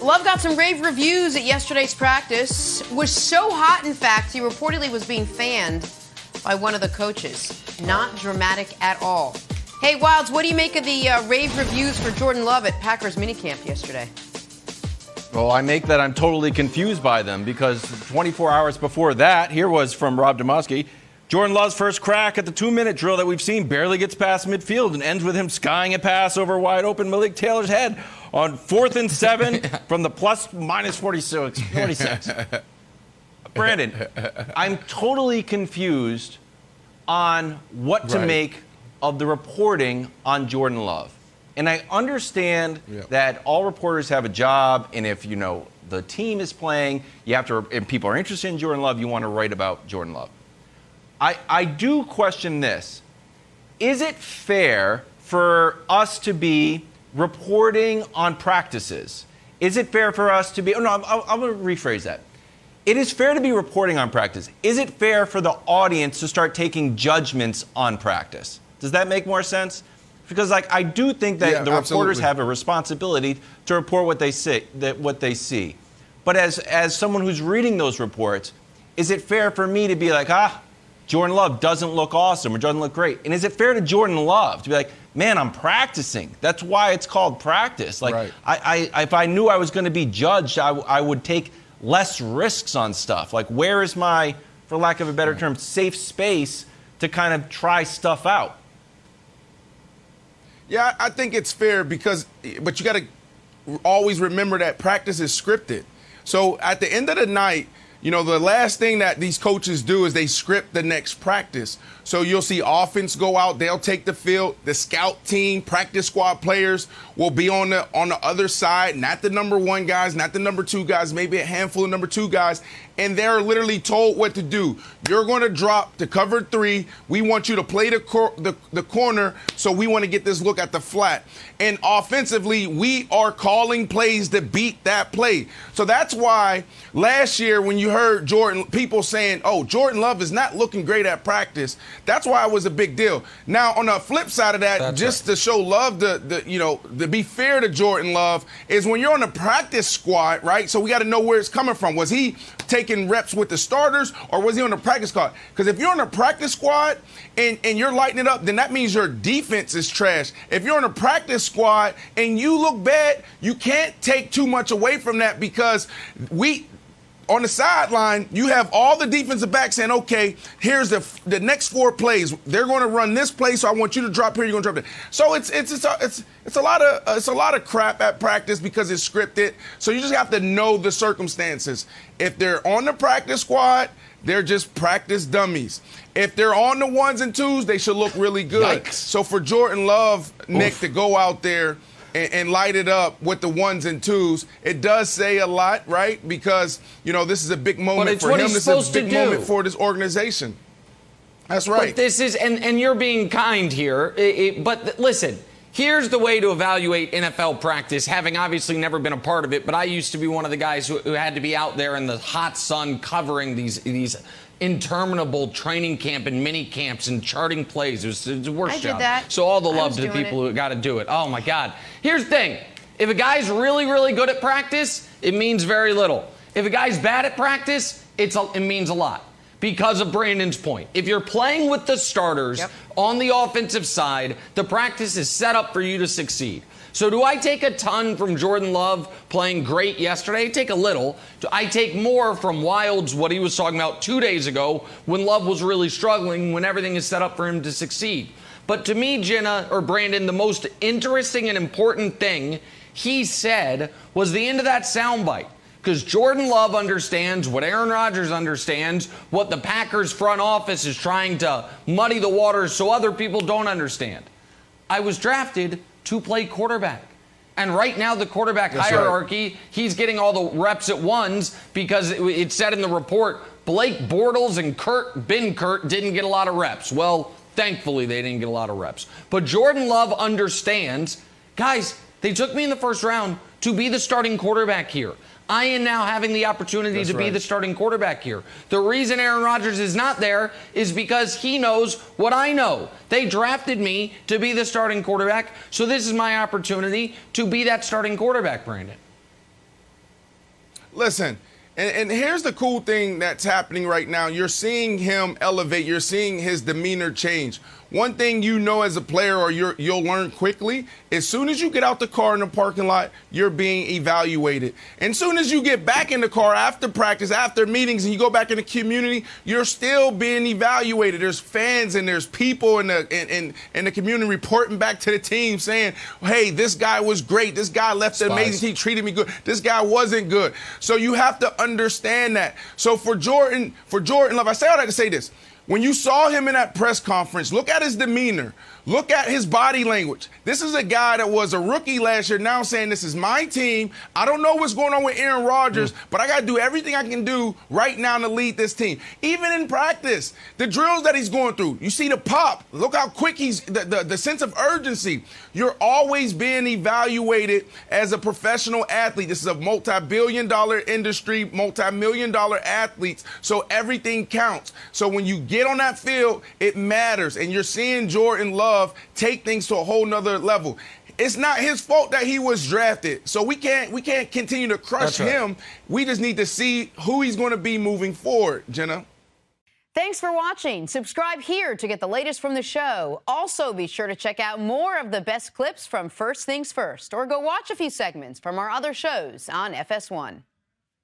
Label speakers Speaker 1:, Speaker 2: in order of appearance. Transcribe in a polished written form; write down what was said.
Speaker 1: Love got some rave reviews at yesterday's practice. Was so hot, in fact, he reportedly was being fanned by one of the coaches. Not dramatic at all. Hey, Wilds, what do you make of the rave reviews for Jordan Love at Packers minicamp yesterday?
Speaker 2: Well, I make that I'm totally confused by them because 24 hours before that, here was from Rob Demoski. Jordan Love's first crack at the 2-minute drill that we've seen barely gets past midfield and ends with him skying a pass over wide-open Malik Taylor's head on 4th and 7 from the plus-minus 46. Brandon, I'm totally confused on what to make of the reporting on Jordan Love. And I understand that all reporters have a job, and if, the team is playing, you have to, and people are interested in Jordan Love, you want to write about Jordan Love. I do question this. Is it fair for us to be reporting on practices? Is it fair for us to be, I'm going to rephrase that. It is fair to be reporting on practice. Is it fair for the audience to start taking judgments on practice? Does that make more sense? Because I do think that the reporters have a responsibility to report what they see. But as someone who's reading those reports, is it fair for me to be like, Jordan Love doesn't look awesome or doesn't look great? And is it fair to Jordan Love to be like, man, I'm practicing. That's why it's called practice. If I knew I was going to be judged, I would take less risks on stuff. Like, where is my, for lack of a better term, safe space to kind of try stuff out?
Speaker 3: Yeah, I think it's fair but you got to always remember that practice is scripted. So at the end of the night, the last thing that these coaches do is they script the next practice. So you'll see offense go out, they'll take the field, the scout team, practice squad players will be on the other side, not the number 1 guys, not the number 2 guys, maybe a handful of number 2 guys, and they're literally told what to do. You're going to drop to cover 3. We want you to play the corner, so we want to get this look at the flat. And offensively, we are calling plays to beat that play. So that's why last year when you heard people saying, Jordan Love is not looking great at practice, that's why it was a big deal. Now, on the flip side of that, to show love, to be fair to Jordan Love, is when you're on the practice squad, right? So we got to know where it's coming from. Was he taking reps with the starters, or was he on the practice squad? Because if you're on the practice squad and you're lighting it up, then that means your defense is trash. If you're on the practice squad and you look bad, you can't take too much away from that, because on the sideline, you have all the defensive backs saying, okay, here's the next 4 plays. They're going to run this play, so I want you to drop here. You're going to drop there. So it's a lot of crap at practice because it's scripted. So you just have to know the circumstances. If they're on the practice squad, they're just practice dummies. If they're on the 1s and 2s, they should look really good. Yikes. So for Jordan Love, Nick, to go out there and light it up with the 1s and 2s, it does say a lot, right? Because, this is a big moment for him. This is a big moment for this organization. That's right.
Speaker 4: But this is, and you're being kind here, but listen, here's the way to evaluate NFL practice, having obviously never been a part of it, but I used to be one of the guys who had to be out there in the hot sun covering these interminable training camp and mini camps and charting plays. It was the worst job.
Speaker 1: That.
Speaker 4: So all the love to the people who got to do it. Oh, my God. Here's the thing. If a guy's really, really good at practice, it means very little. If a guy's bad at practice, it means a lot. Because of Brandon's point. If you're playing with the starters on the offensive side, the practice is set up for you to succeed. So do I take a ton from Jordan Love playing great yesterday? I take a little. I take more from Wilds, what he was talking about 2 days ago, when Love was really struggling, when everything is set up for him to succeed. But to me, Jenna, or Brandon, the most interesting and important thing he said was the end of that soundbite. Because Jordan Love understands what Aaron Rodgers understands, what the Packers front office is trying to muddy the waters so other people don't understand. I was drafted to play quarterback. And right now, the quarterback hierarchy, he's getting all the reps at 1s because it said in the report, Blake Bortles and Kurt didn't get a lot of reps. Well, thankfully, they didn't get a lot of reps. But Jordan Love understands, guys, they took me in the first round to be the starting quarterback here. I am now having the opportunity to be the starting quarterback here. The reason Aaron Rodgers is not there is because he knows what I know. They drafted me to be the starting quarterback, so this is my opportunity to be that starting quarterback, Brandon.
Speaker 3: Listen, and here's the cool thing that's happening right now. You're seeing him elevate. You're seeing his demeanor change. One thing you know as a player, or you'll learn quickly, as soon as you get out the car in the parking lot, you're being evaluated. And as soon as you get back in the car after practice, after meetings, and you go back in the community, you're still being evaluated. There's fans and there's people in the community reporting back to the team saying, hey, this guy was great. This guy left an amazing team, treated me good. This guy wasn't good. So you have to understand that. So for Jordan Love, I say all that to say this. When you saw him in that press conference, look at his demeanor. Look at his body language. This is a guy that was a rookie last year now saying, this is my team. I don't know what's going on with Aaron Rodgers, but I got to do everything I can do right now to lead this team. Even in practice, the drills that he's going through, you see the pop. Look how quick the sense of urgency. You're always being evaluated as a professional athlete. This is a multi-billion-dollar industry, multi-million-dollar athletes, so everything counts. So when you get on that field, it matters, and you're seeing Jordan Love take things to a whole nother level. It's not his fault that he was drafted, so we can't continue to crush him. We just need to see who he's going to be moving forward, Jenna.
Speaker 1: Thanks for watching. Subscribe here to get the latest from the show. Also, be sure to check out more of the best clips from First Things First, or go watch a few segments from our other shows on FS1.